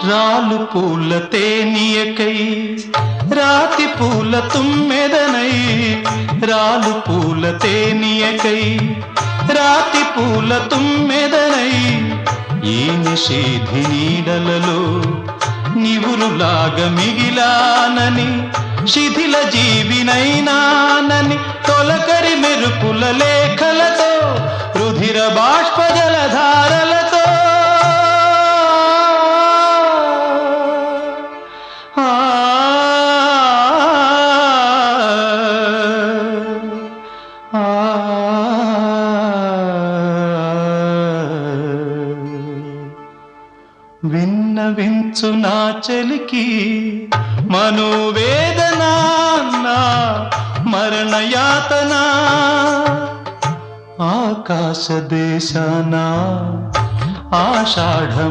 రాలు పూల తేనియకై రాతి పూల తుమ్మెదనై రాలు పూల తేనియకై రాతి పూల తుమ్మెదనై ఈ నిషేధి నీడలలో నివురులాగా మిగిలానని శిథిల జీవినైనానని తొలకరి మెరుపుల లేఖలతో రుధిర బాష్ప జలధారలతో విన్నవించు నా చలికి మనోవేదన మరణయాతన ఆకాశ దేశాన ఆషాఢమా